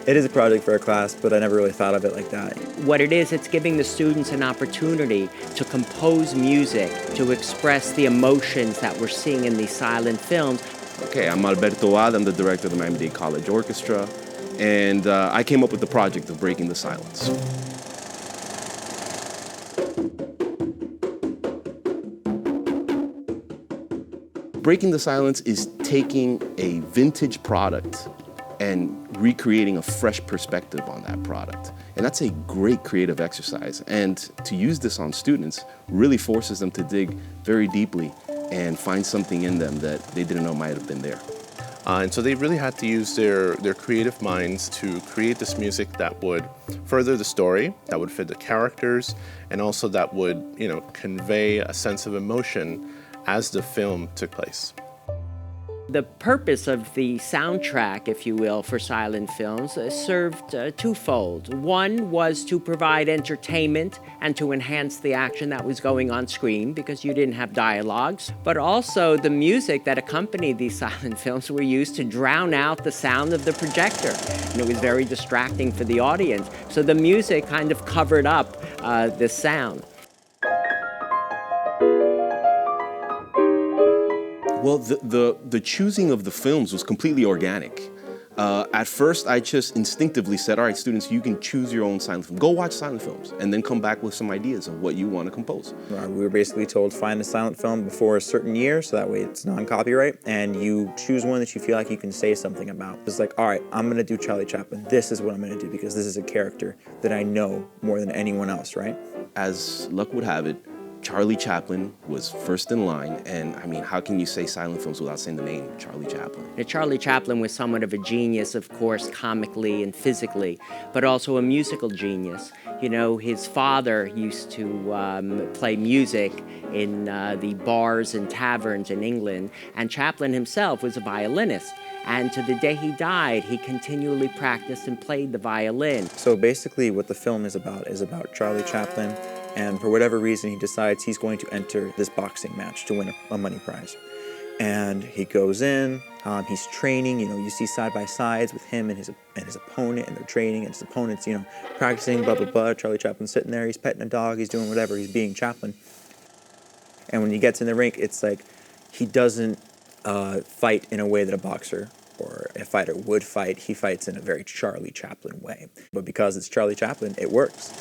It is a project for a class, but I never really thought of it like that. What it is, it's giving the students an opportunity to compose music, to express the emotions that we're seeing in these silent films. Okay, I'm Alberto Bade, I'm the director of the Dade College orchestra, and I came up with the project of breaking the silence. Breaking the silence is taking a vintage product and recreating a fresh perspective on that product. And that's a great creative exercise. And to use this on students really forces them to dig very deeply and find something in them that they didn't know might have been there. And so they really had to use their creative minds to create this music that would further the story, that would fit the characters, and also that would, convey a sense of emotion as the film took place. The purpose of the soundtrack, if you will, for silent films served twofold. One was to provide entertainment and to enhance the action that was going on screen because you didn't have dialogues. But also the music that accompanied these silent films were used to drown out the sound of the projector. And it was very distracting for the audience. So the music kind of covered up the sound. Well, the choosing of the films was completely organic. At first, I just instinctively said, all right, students, you can choose your own silent film. Go watch silent films and then come back with some ideas of what you want to compose. We were basically told find a silent film before a certain year, so that way it's non-copyright, and you choose one that you feel like you can say something about. It's like, all right, I'm going to do Charlie Chaplin. This is what I'm going to do because this is a character that I know more than anyone else, right? As luck would have it, Charlie Chaplin was first in line, and I mean, how can you say silent films without saying the name Charlie Chaplin? Now, Charlie Chaplin was somewhat of a genius, of course, comically and physically, but also a musical genius. His father used to play music in the bars and taverns in England, and Chaplin himself was a violinist. And to the day he died, he continually practiced and played the violin. So basically what the film is about Charlie Chaplin, and for whatever reason he decides he's going to enter this boxing match to win a money prize. And he goes in, he's training, you see side-by-sides with him and his opponent, and they're training, and his opponent's, practicing, blah, blah, blah. Charlie Chaplin's sitting there, he's petting a dog, he's doing whatever, he's being Chaplin. And when he gets in the rink, it's like he doesn't fight in a way that a boxer or a fighter would fight. He fights in a very Charlie Chaplin way. But because it's Charlie Chaplin, it works.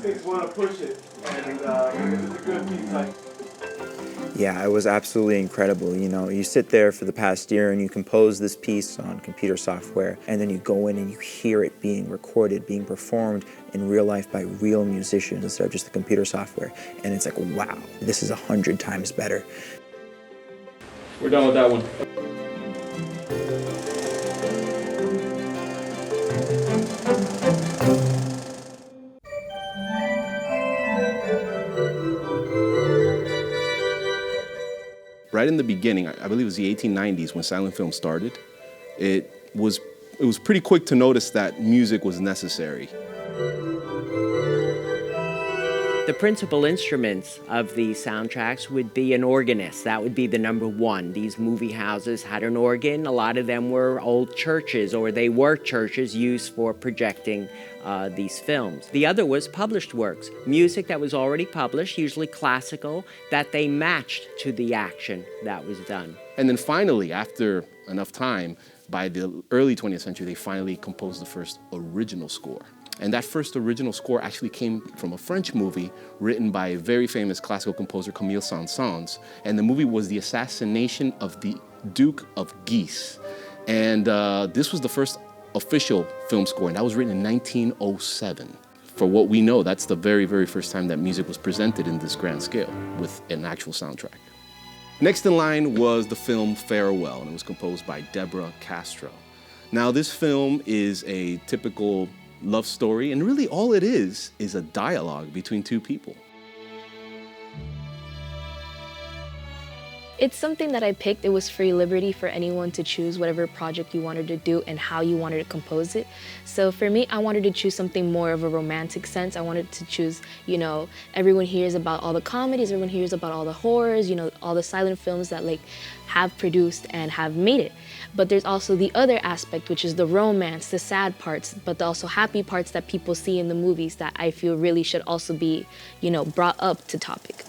acoustics want to push it, and it's a good piece. Yeah, it was absolutely incredible. You know, you sit there for the past year and you compose this piece on computer software, and then you go in and you hear it being recorded, being performed in real life by real musicians instead of just the computer software. And it's like, wow, this is 100 times better. We're done with that one. Right in the beginning, I believe it was the 1890s when silent film started, it was pretty quick to notice that music was necessary. The principal instruments of these soundtracks would be an organist. That would be the number one. These movie houses had an organ. A lot of them were old churches, or they were churches used for projecting these films. The other was published works, music that was already published, usually classical, that they matched to the action that was done. And then finally, after enough time, by the early 20th century, they finally composed the first original score. And that first original score actually came from a French movie written by a very famous classical composer, Camille Saint-Saëns. And the movie was The Assassination of the Duke of Guise. And this was the first official film score, and that was written in 1907. For what we know, that's the very, very first time that music was presented in this grand scale with an actual soundtrack. Next in line was the film Farewell, and it was composed by Deborah Castro. Now, this film is a typical love story, and really all it is a dialogue between two people. It's something that I picked. It was free liberty for anyone to choose whatever project you wanted to do and how you wanted to compose it. So for me, I wanted to choose something more of a romantic sense. I wanted to choose, everyone hears about all the comedies, everyone hears about all the horrors, all the silent films that have produced and have made it. But there's also the other aspect, which is the romance, the sad parts, but the also happy parts that people see in the movies that I feel really should also be, brought up to topic.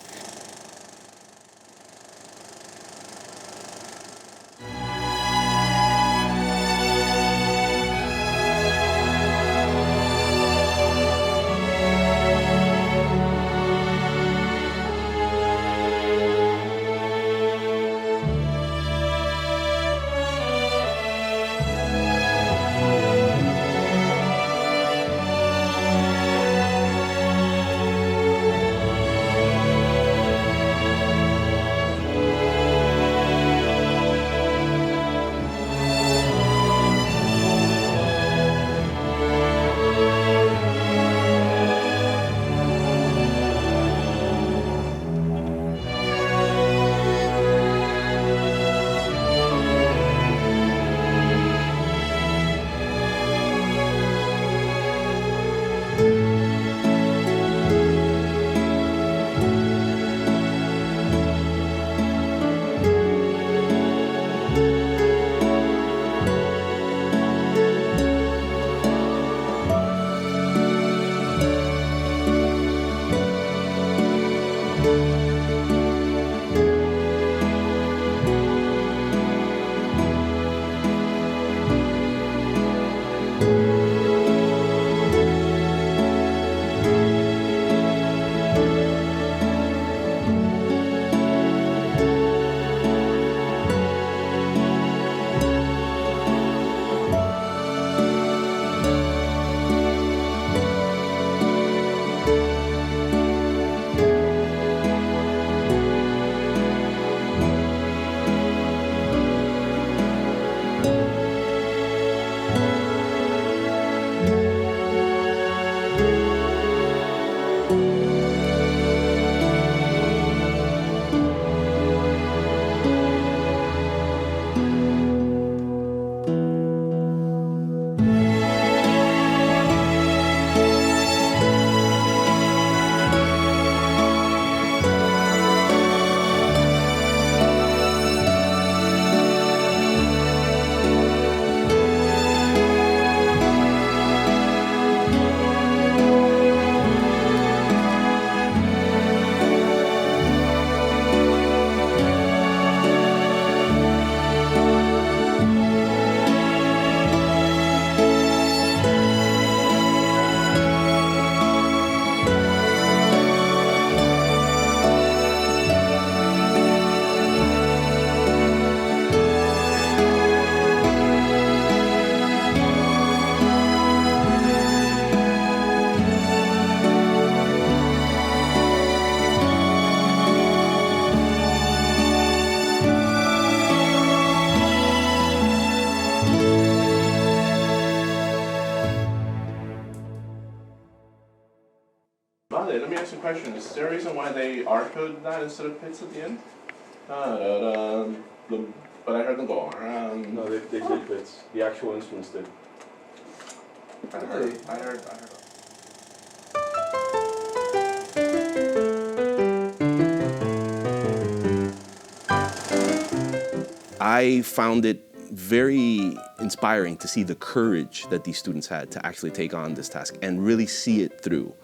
ask you a question. Is there a reason why they R-code that instead of pits at the end? But I heard them go. No, they did bits. The actual instruments did. I heard. I found it very inspiring to see the courage that these students had to actually take on this task and really see it through.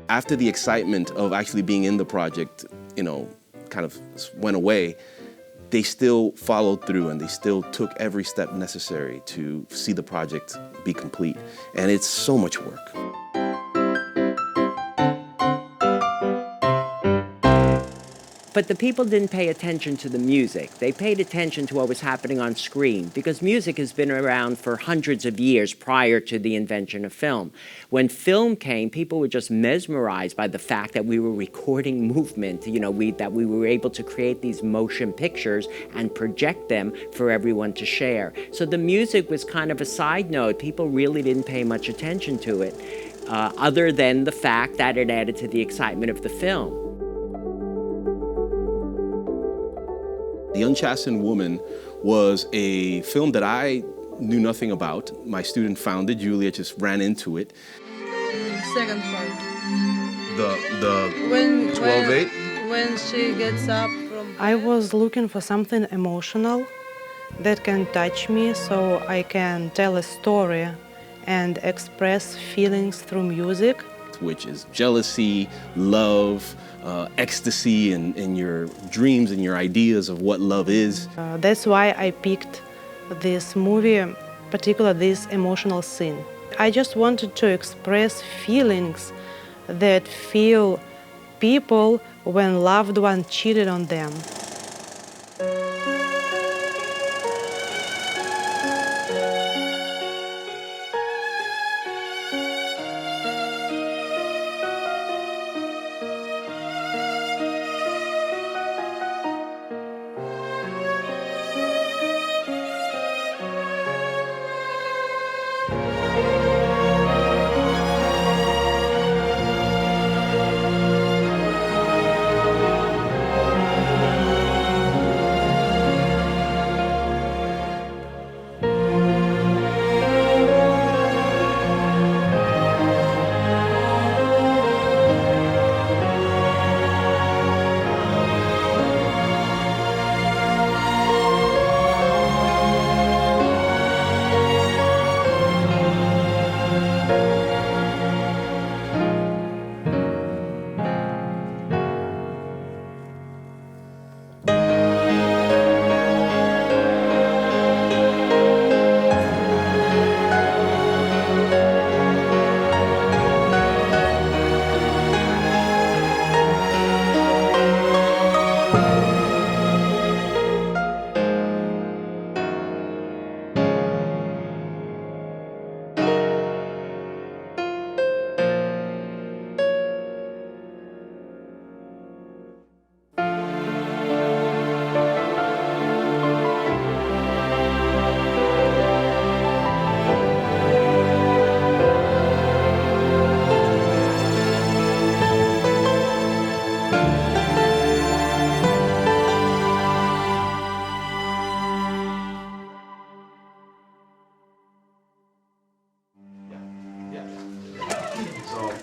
After the excitement of actually being in the project, kind of went away, they still followed through and they still took every step necessary to see the project be complete. And it's so much work. But the people didn't pay attention to the music. They paid attention to what was happening on screen, because music has been around for hundreds of years prior to the invention of film. When film came, people were just mesmerized by the fact that we were recording movement, that we were able to create these motion pictures and project them for everyone to share. So the music was kind of a side note. People really didn't pay much attention to it, other than the fact that it added to the excitement of the film. The Unchastened Woman was a film that I knew nothing about. My student found it. Julia just ran into it. Second part. The When 12/8? when she gets up from I was looking for something emotional that can touch me so I can tell a story and express feelings through music. Which is jealousy, love, ecstasy, and your dreams and your ideas of what love is. That's why I picked this movie, particularly this emotional scene. I just wanted to express feelings that feel people when loved one cheated on them.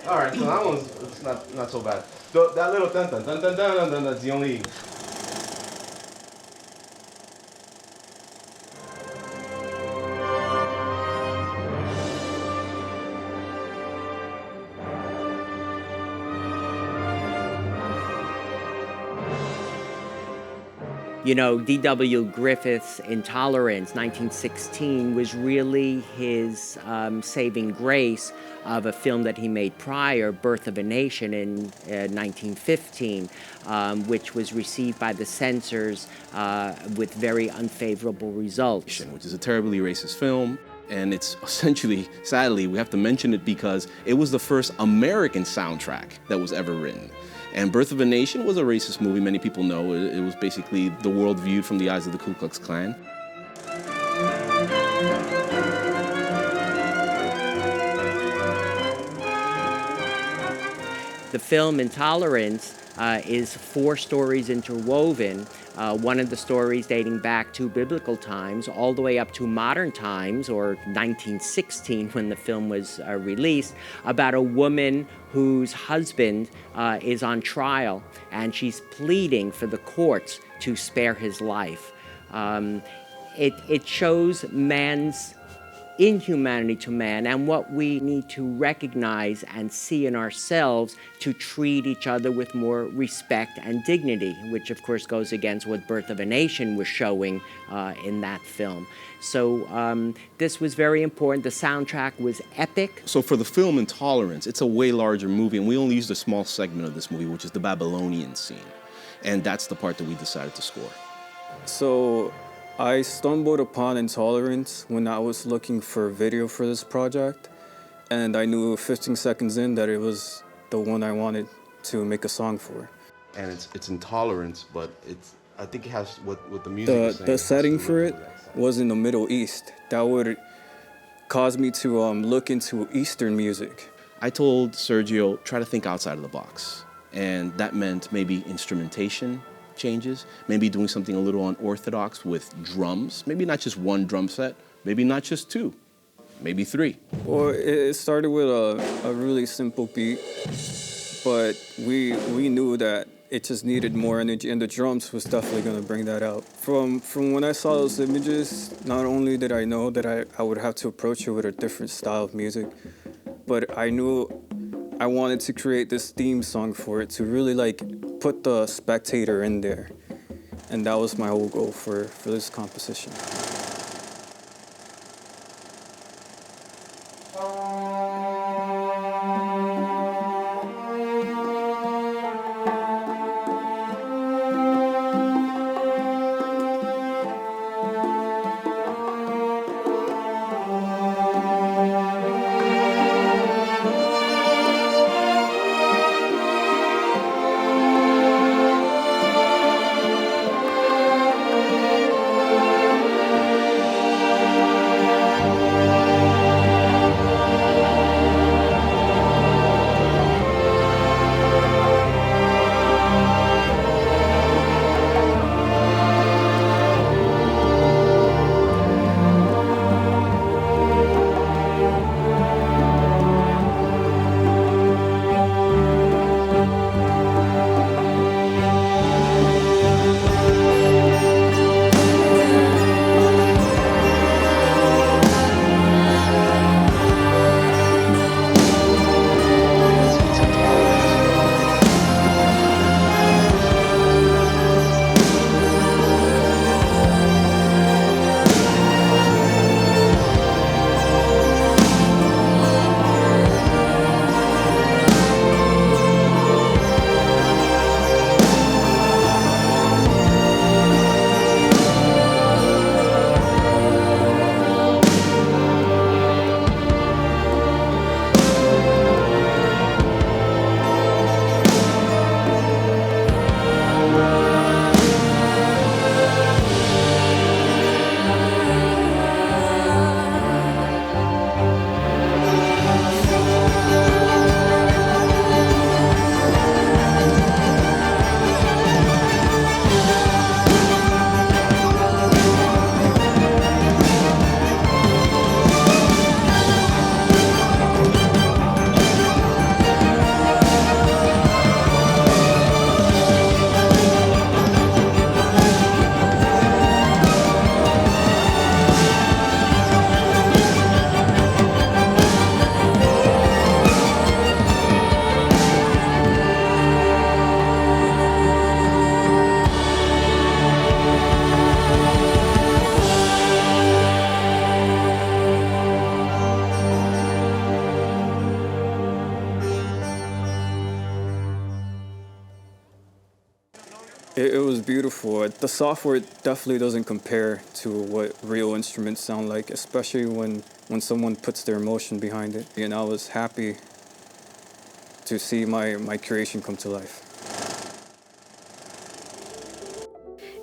All right, so that one's it's not so bad. That little dun dun dun dun dun dun, that's the only. D.W. Griffith's Intolerance, 1916, was really his saving grace of a film that he made prior, Birth of a Nation, in 1915, which was received by the censors with very unfavorable results. Which is a terribly racist film. And it's essentially, sadly, we have to mention it because it was the first American soundtrack that was ever written. And Birth of a Nation was a racist movie, many people know. It was basically the world viewed from the eyes of the Ku Klux Klan. The film Intolerance is 4 stories interwoven. One of the stories dating back to biblical times all the way up to modern times, or 1916 when the film was released, about a woman whose husband is on trial and she's pleading for the courts to spare his life. It shows man's inhumanity to man and what we need to recognize and see in ourselves to treat each other with more respect and dignity, which of course goes against what Birth of a Nation was showing in that film. So this was very important. The soundtrack was epic. So for the film Intolerance, it's a way larger movie, and we only used a small segment of this movie, which is the Babylonian scene. And that's the part that we decided to score. So I stumbled upon Intolerance when I was looking for a video for this project, and I knew 15 seconds in that it was the one I wanted to make a song for. And it's Intolerance, but I think it has what the music is saying. The setting for it was in the Middle East. That would cause me to look into Eastern music. I told Sergio, try to think outside of the box. And that meant maybe instrumentation changes, maybe doing something a little unorthodox with drums, maybe not just one drum set, maybe not just 2, maybe 3. Well, it started with a really simple beat, but we knew that it just needed more energy, and the drums was definitely going to bring that out. From when I saw those images, not only did I know that I would have to approach it with a different style of music, but I knew I wanted to create this theme song for it to really put the spectator in there. And that was my whole goal for this composition. It was beautiful. The software definitely doesn't compare to what real instruments sound like, especially when someone puts their emotion behind it. And I was happy to see my creation come to life.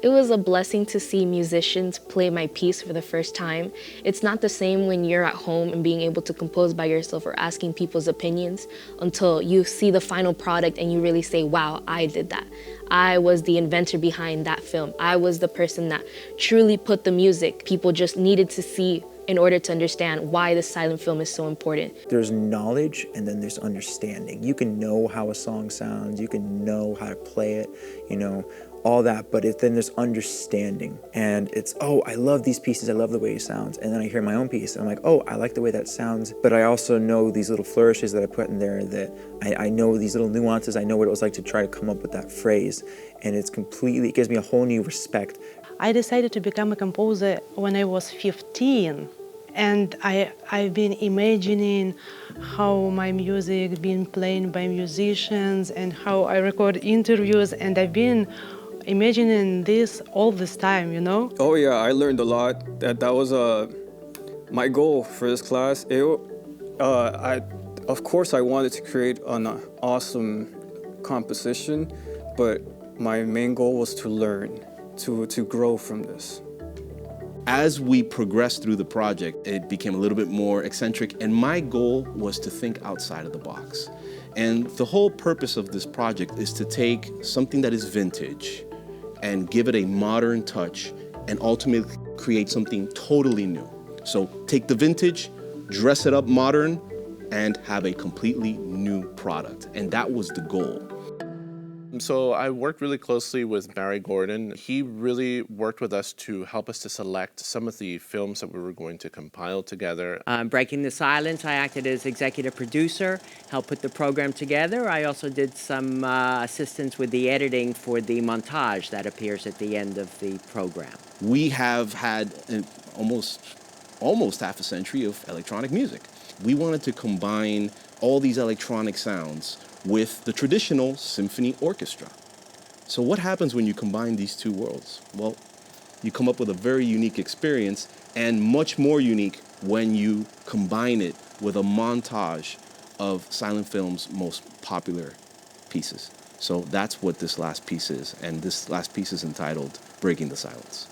It was a blessing to see musicians play my piece for the first time. It's not the same when you're at home and being able to compose by yourself or asking people's opinions until you see the final product and you really say, wow, I did that. I was the inventor behind that film. I was the person that truly put the music people just needed to see in order to understand why the silent film is so important. There's knowledge and then there's understanding. You can know how a song sounds, you can know how to play it, you know, all that, but then there's understanding. And it's, oh, I love these pieces, I love the way it sounds. And then I hear my own piece and I'm like, oh, I like the way that sounds. But I also know these little flourishes that I put in there, that I know these little nuances, I know what it was like to try to come up with that phrase. And it's completely, it gives me a whole new respect. I decided to become a composer when I was 15. And I've been imagining how my music being played by musicians and how I record interviews, and I've been imagining this all this time, you know? Oh yeah, I learned a lot. That was my goal for this class. Of course I wanted to create an awesome composition, but my main goal was to learn, to grow from this. As we progressed through the project, it became a little bit more eccentric, and my goal was to think outside of the box. And the whole purpose of this project is to take something that is vintage and give it a modern touch and ultimately create something totally new. So take the vintage, dress it up modern, and have a completely new product. And that was the goal. So I worked really closely with Barry Gordon. He really worked with us to help us to select some of the films that we were going to compile together. Breaking the Silence, I acted as executive producer, helped put the program together. I also did some assistance with the editing for the montage that appears at the end of the program. We have had almost half a century of electronic music. We wanted to combine all these electronic sounds with the traditional symphony orchestra. So what happens when you combine these two worlds? Well, you come up with a very unique experience, and much more unique when you combine it with a montage of silent film's most popular pieces. So that's what this last piece is, and this last piece is entitled Breaking the Silence.